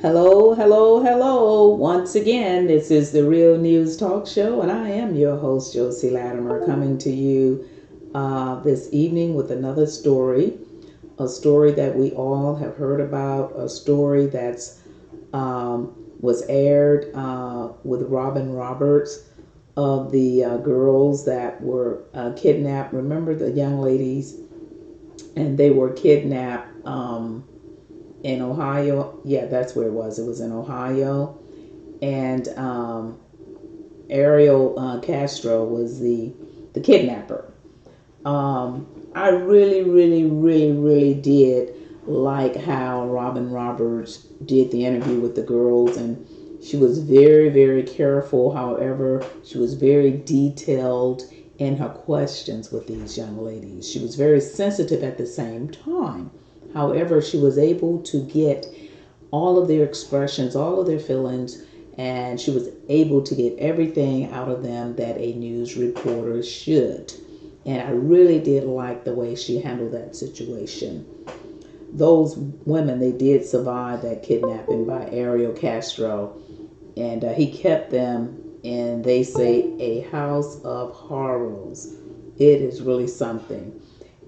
Hello, hello, hello. Once again, this is the Real News Talk Show, and I am your host, Josie Latimer, coming to you this evening with another story. A story that we all have heard about, a story that's was aired with Robin Roberts of the girls that were kidnapped. Remember the young ladies, and they were kidnapped in Ohio. Yeah, that's where it was. It was in Ohio, and Ariel Castro was the kidnapper. I really, really, really, really did like how Robin Roberts did the interview with the girls, and she was very, very careful. However, she was very detailed in her questions with these young ladies. She was very sensitive at the same time. However, she was able to get all of their expressions, all of their feelings, and she was able to get everything out of them that a news reporter should. And I really did like the way she handled that situation. Those women, they did survive that kidnapping by Ariel Castro, and he kept them in, they say, a house of horrors. It is really something.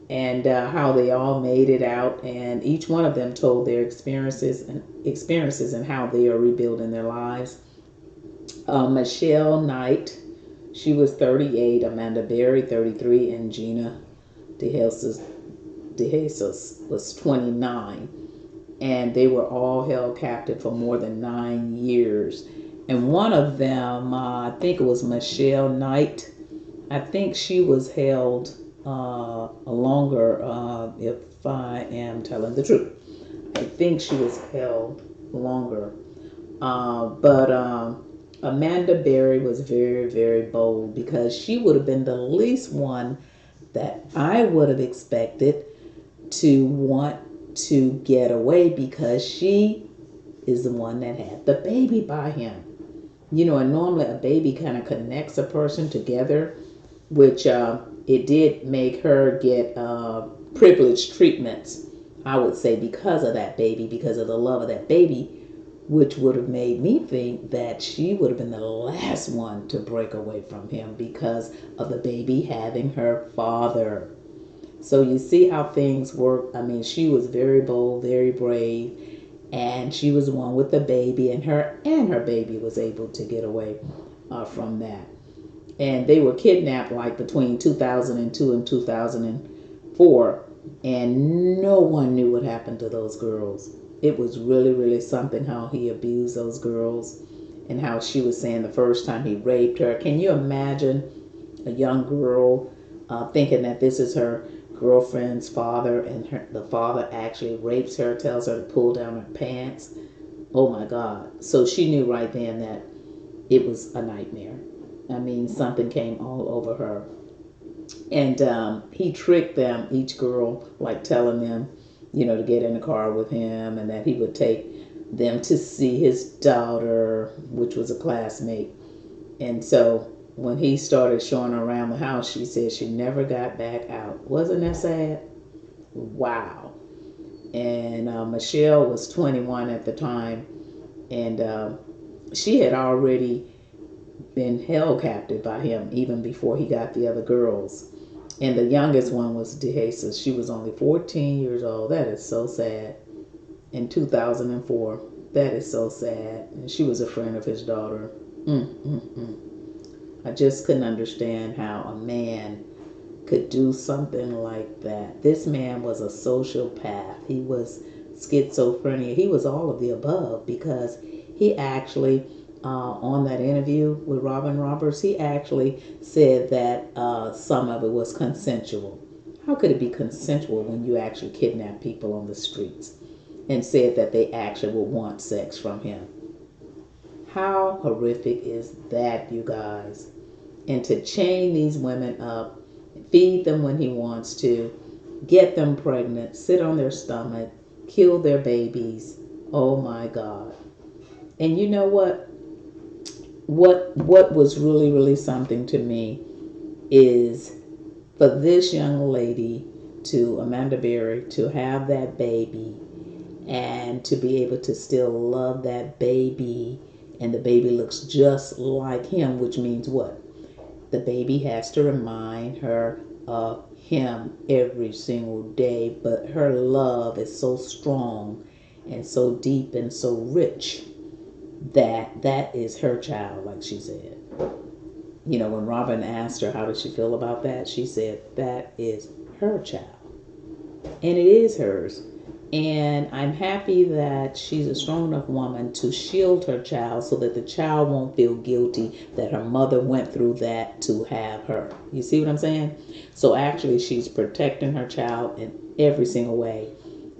And how they all made it out, and each one of them told their experiences and how they are rebuilding their lives. Michelle Knight, she was 38, Amanda Berry 33, and Gina DeJesus was 29, and they were all held captive for more than 9 years. And one of them, I think it was Michelle Knight, I think she was held longer, if I am telling the truth. I think she was held longer. But Amanda Berry was very, very bold because she would have been the least one that I would have expected to want to get away because she is the one that had the baby by him. And normally a baby kind of connects a person together, which it did make her get privileged treatments, I would say, because of that baby, because of the love of that baby, which would have made me think that she would have been the last one to break away from him because of the baby having her father. So you see how things work. I mean, she was very bold, very brave, and she was the one with the baby, and her baby was able to get away from that. And they were kidnapped like between 2002 and 2004, and no one knew what happened to those girls. It was really, really something how he abused those girls, and how she was saying the first time he raped her. Can you imagine a young girl thinking that this is her girlfriend's father, and the father actually rapes her, tells her to pull down her pants? Oh my God. So she knew right then that it was a nightmare. I mean, something came all over her. And he tricked them, each girl, like telling them, to get in the car with him, and that he would take them to see his daughter, which was a classmate. And so when he started showing her around the house, she said she never got back out. Wasn't that sad? Wow. And Michelle was 21 at the time, and she had already been held captive by him even before he got the other girls. And the youngest one was DeJesus. She was only 14 years old. That is so sad. In 2004. That is so sad. And she was a friend of his daughter. I just couldn't understand how a man could do something like that. This man was a sociopath. He was schizophrenia. He was all of the above, because he actually, on that interview with Robin Roberts, he actually said that some of it was consensual. How could it be consensual when you actually kidnap people on the streets? And said that they actually would want sex from him. How horrific is that, you guys? And to chain these women up, feed them when he wants to, get them pregnant, sit on their stomach, kill their babies. Oh my God. And you know what? What was really, really something to me is for this young lady, to Amanda Berry, to have that baby, and to be able to still love that baby, and the baby looks just like him, which means what? The baby has to remind her of him every single day, but her love is so strong and so deep and so rich that that is her child, like she said. When Robin asked her how did she feel about that, she said that is her child. And it is hers. And I'm happy that she's a strong enough woman to shield her child so that the child won't feel guilty that her mother went through that to have her. You see what I'm saying? So actually, she's protecting her child in every single way.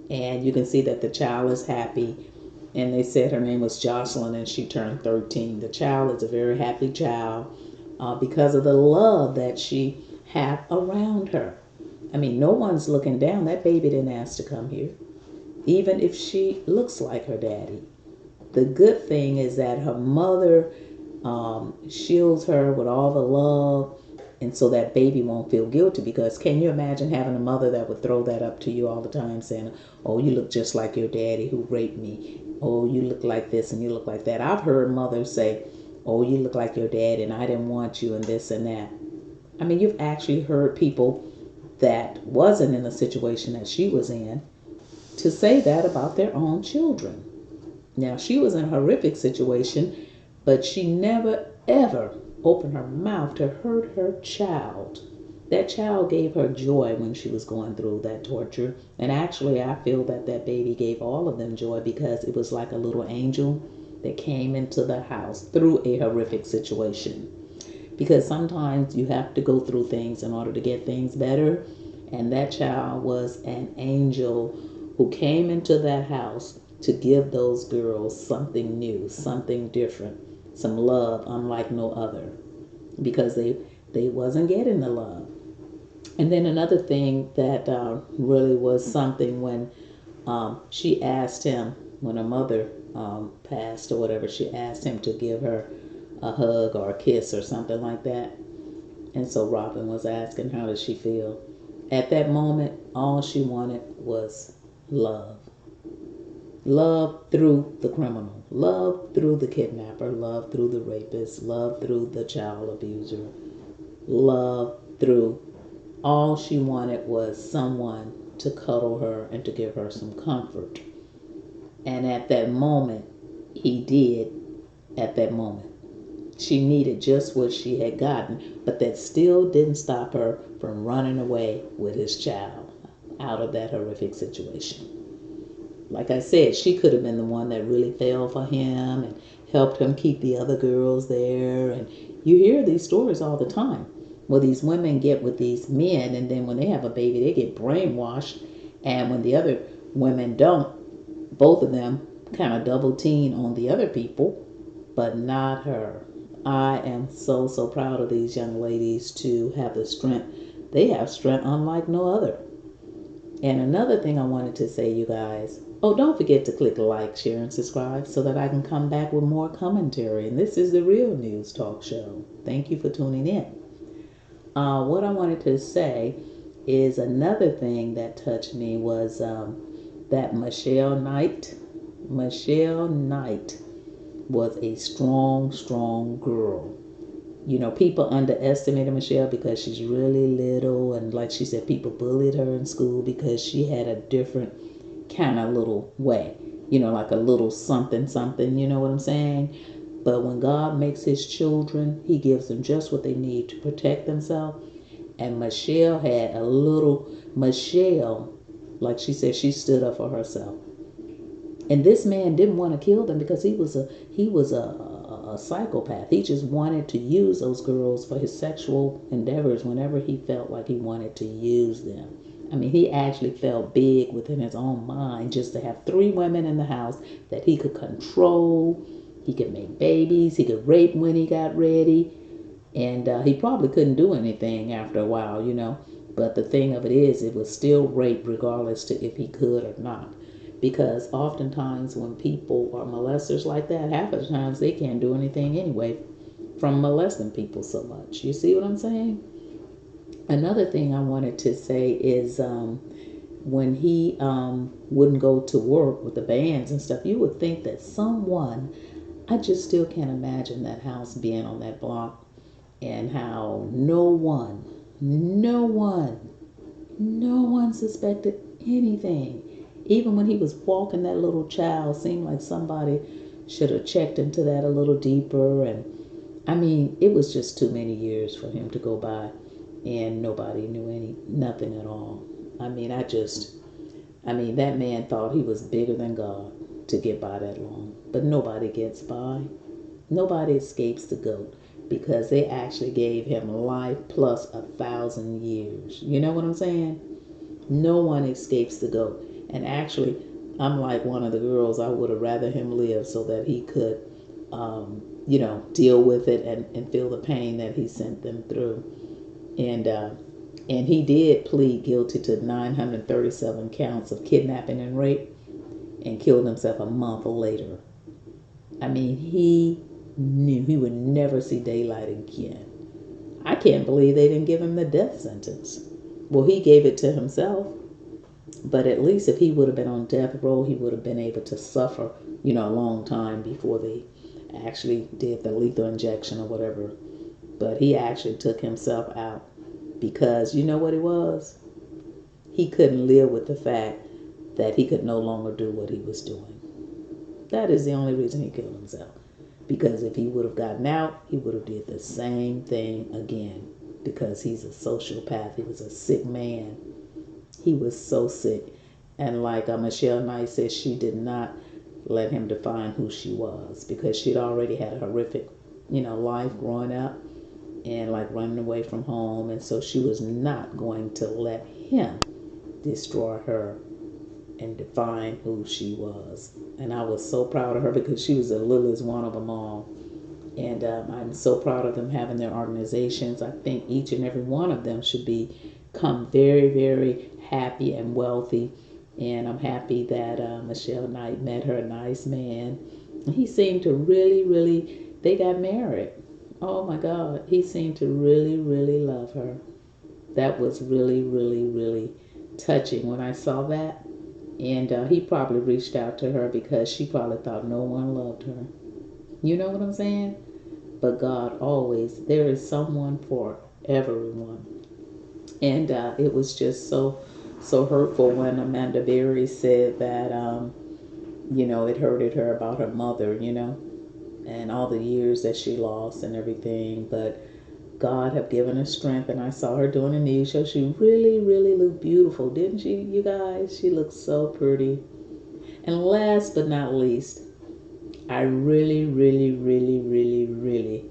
And you can see that the child is happy. And they said her name was Jocelyn and she turned 13. The child is a very happy child because of the love that she had around her. I mean, no one's looking down. That baby didn't ask to come here, even if she looks like her daddy. The good thing is that her mother shields her with all the love, and so that baby won't feel guilty. Because can you imagine having a mother that would throw that up to you all the time, saying, oh, you look just like your daddy who raped me. Oh, you look like this and you look like that. I've heard mothers say, oh, you look like your dad and I didn't want you and this and that. I mean, you've actually heard people that wasn't in the situation that she was in to say that about their own children. Now, she was in a horrific situation, but she never, ever opened her mouth to hurt her child. That child gave her joy when she was going through that torture. And actually, I feel that that baby gave all of them joy because it was like a little angel that came into the house through a horrific situation. Because sometimes you have to go through things in order to get things better. And that child was an angel who came into that house to give those girls something new, something different, some love unlike no other, because they wasn't getting the love. And then another thing that really was something when she asked him, when her mother passed or whatever, she asked him to give her a hug or a kiss or something like that. And so Robin was asking, how did she feel? At that moment, all she wanted was love. Love through the criminal, love through the kidnapper, love through the rapist, love through the child abuser, love through. All she wanted was someone to cuddle her and to give her some comfort. And at that moment, he did. At that moment, she needed just what she had gotten, but that still didn't stop her from running away with his child out of that horrific situation. Like I said, she could have been the one that really fell for him and helped him keep the other girls there. And you hear these stories all the time where these women get with these men, and then when they have a baby, they get brainwashed. And when the other women don't, both of them kind of double team on the other people, but not her. I am so, so proud of these young ladies to have the strength. They have strength unlike no other. And another thing I wanted to say, you guys, oh, don't forget to click like, share, and subscribe so that I can come back with more commentary. And this is the Real News Talk Show. Thank you for tuning in. What I wanted to say is another thing that touched me was that Michelle Knight was a strong, strong girl. You know, people underestimated Michelle because she's really little. And like she said, people bullied her in school because she had a different kind of little way. You know, like a little something, something, you know what I'm saying? But when God makes his children, he gives them just what they need to protect themselves. And Michelle had a little, Michelle, like she said, she stood up for herself. And this man didn't want to kill them because he was a psychopath. He just wanted to use those girls for his sexual endeavors whenever he felt like he wanted to use them. I mean, he actually felt big within his own mind just to have 3 women in the house that he could control. He could make babies. He could rape when he got ready. And he probably couldn't do anything after a while, you know. But the thing of it is, it was still rape regardless to if he could or not. Because oftentimes when people are molesters like that, half of the times they can't do anything anyway from molesting people so much. You see what I'm saying? Another thing I wanted to say is when he wouldn't go to work with the bands and stuff, you would think that someone, I just still can't imagine that house being on that block, and how no one suspected anything. Even when he was walking that little child, seemed like somebody should have checked into that a little deeper. And I mean, it was just too many years for him to go by and nobody knew nothing at all. I mean, that man thought he was bigger than God to get by that long. But nobody gets by. Nobody escapes the goat, because they actually gave him life plus 1,000 years. You know what I'm saying? No one escapes the goat. And actually, I'm like one of the girls. I would have rather him live so that he could, deal with it and feel the pain that he sent them through. And he did plead guilty to 937 counts of kidnapping and rape, and killed himself a month later. I mean, he knew he would never see daylight again. I can't believe they didn't give him the death sentence. Well, he gave it to himself, but at least if he would have been on death row, he would have been able to suffer, a long time before they actually did the lethal injection or whatever. But he actually took himself out because you know what it was? He couldn't live with the fact that he could no longer do what he was doing. That is the only reason he killed himself. Because if he would have gotten out, he would have did the same thing again. Because he's a sociopath. He was a sick man. He was so sick. And like Michelle Knight said, she did not let him define who she was, because she'd already had a horrific, life growing up and like running away from home. And so she was not going to let him destroy her and define who she was. And I was so proud of her, because she was the littlest one of them all. And I'm so proud of them having their organizations. I think each and every one of them should become very, very happy and wealthy. And I'm happy that Michelle Knight met her nice man. He seemed to really, really, they got married. Oh my God, he seemed to really, really love her. That was really, really, really touching when I saw that. And he probably reached out to her because she probably thought no one loved her. You know what I'm saying? But God always, there is someone for everyone. And it was just so hurtful when Amanda Berry said that, it hurted her about her mother, and all the years that she lost and everything. But God have given her strength, and I saw her doing a news show. She really, really looked beautiful, didn't she, you guys? She looked so pretty. And last but not least, I really, really, really, really, really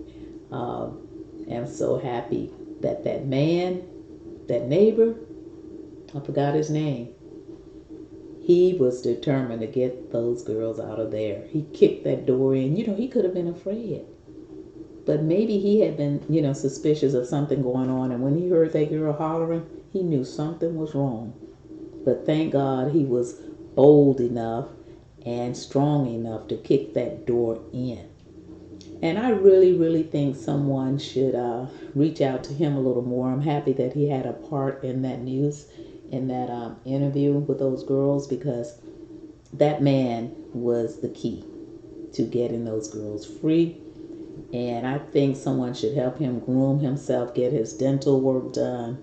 am so happy that man, that neighbor, I forgot his name, he was determined to get those girls out of there. He kicked that door in. He could have been afraid. But maybe he had been, suspicious of something going on. And when he heard that girl hollering, he knew something was wrong. But thank God he was bold enough and strong enough to kick that door in. And I really, really think someone should reach out to him a little more. I'm happy that he had a part in that news, in that interview with those girls, because that man was the key to getting those girls free. And I think someone should help him groom himself, get his dental work done.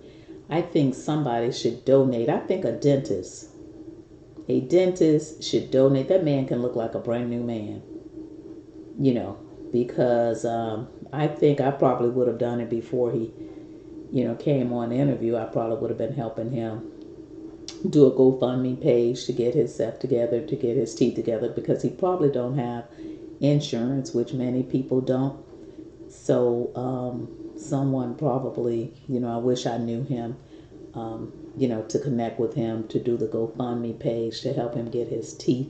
I think somebody should donate. I think a dentist should donate. That man can look like a brand new man, because I think I probably would have done it before he, came on the interview. I probably would have been helping him do a GoFundMe page to get his stuff together, to get his teeth together, because he probably don't have insurance, which many people don't. So someone probably, I wish I knew him, to connect with him, to do the GoFundMe page to help him get his teeth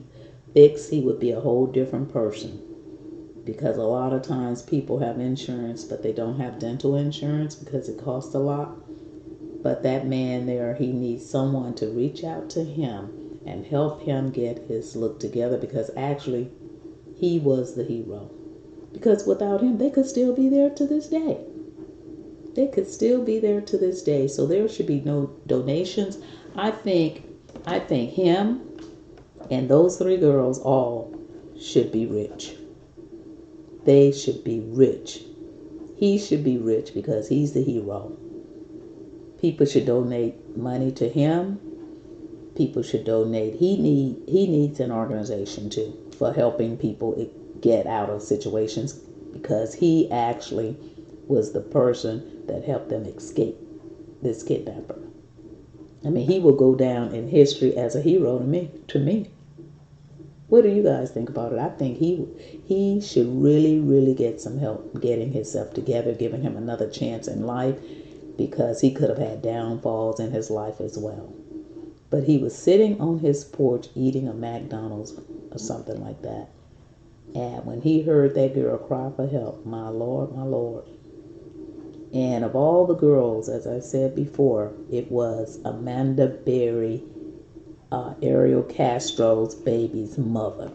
fixed. He would be a whole different person, because a lot of times people have insurance, but they don't have dental insurance because it costs a lot. But that man there, he needs someone to reach out to him and help him get his look together, because actually he was the hero. Because without him, they could still be there to this day. They could still be there to this day. So there should be no donations. I think I think him and those three girls all should be rich. They should be rich. He should be rich because he's the hero. People should donate money to him. People should donate. He needs an organization too for helping people get out of situations because he actually was the person that helped them escape this kidnapper. I mean, he will go down in history as a hero to me. To me, what do you guys think about it? I think he should really get some help getting himself together, giving him another chance in life because he could have had downfalls in his life as well. But he was sitting on his porch eating a McDonald's or something like that. And when he heard that girl cry for help, my Lord, my Lord. And of all the girls, as I said before, it was Amanda Berry, Ariel Castro's baby's mother.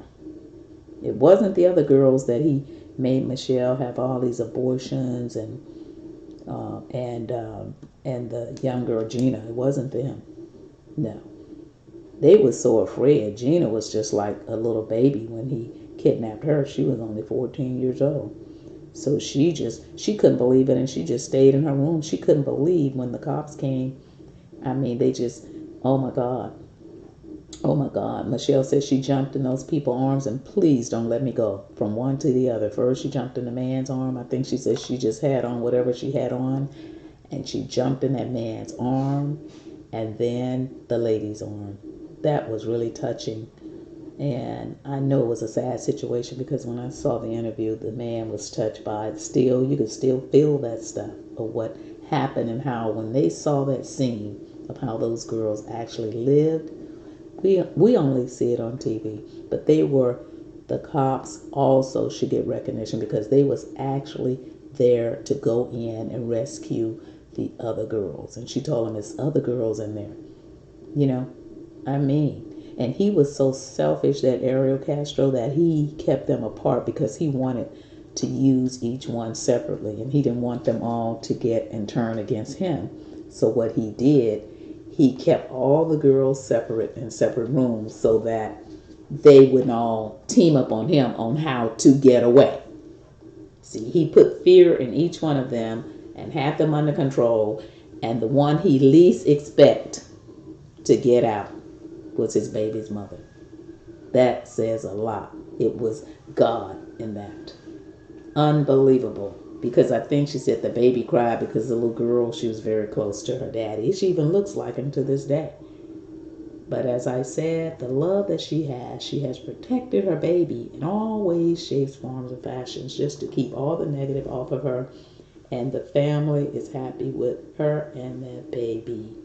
It wasn't the other girls that he made Michelle have all these abortions uh, and uh, and the young girl Gina. It wasn't them. No, they was so afraid. Gina was just like a little baby when he kidnapped her. She was only 14 years old. So she couldn't believe it and she just stayed in her room. She couldn't believe when the cops came. I mean, they just, oh my God. Oh my God. Michelle said she jumped in those people's arms and please don't let me go from one to the other. First she jumped in the man's arm. I think she said she just had on whatever she had on and she jumped in that man's arm and then the lady's arm. That was really touching. And I know it was a sad situation because when I saw the interview, the man was touched by it. Still, you could still feel that stuff of what happened and how when they saw that scene of how those girls actually lived, we only see it on TV, but the cops also should get recognition because they was actually there to go in and rescue the other girls. And she told them it's other girls in there. You know, I mean, and he was so selfish, that Ariel Castro, that he kept them apart because he wanted to use each one separately and he didn't want them all to get and turn against him. So what he did, he kept all the girls separate in separate rooms so that they would all team up on him on how to get away. See, he put fear in each one of them and had them under control, and the one he least expect to get out was his baby's mother. That says a lot. It was God in that. Unbelievable. Because I think she said the baby cried because the little girl, she was very close to her daddy. She even looks like him to this day. But as I said, the love that she has protected her baby in all ways, shapes, forms, and fashions just to keep all the negative off of her. And the family is happy with her and that baby.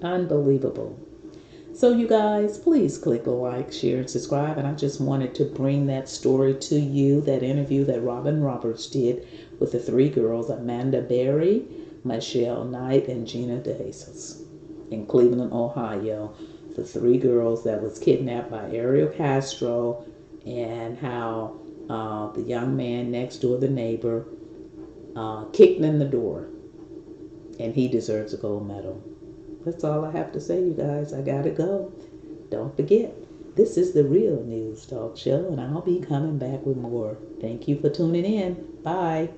Unbelievable. So you guys, please click like, share, and subscribe. And I just wanted to bring that story to you, that interview that Robin Roberts did with the three girls, Amanda Berry, Michelle Knight, and Gina DeJesus in Cleveland, Ohio. The three girls that was kidnapped by Ariel Castro, and how the young man next door, the neighbor, kicked in the door. And he deserves a gold medal. That's all I have to say, you guys. I gotta go. Don't forget, this is the Real News Talk Show, and I'll be coming back with more. Thank you for tuning in. Bye.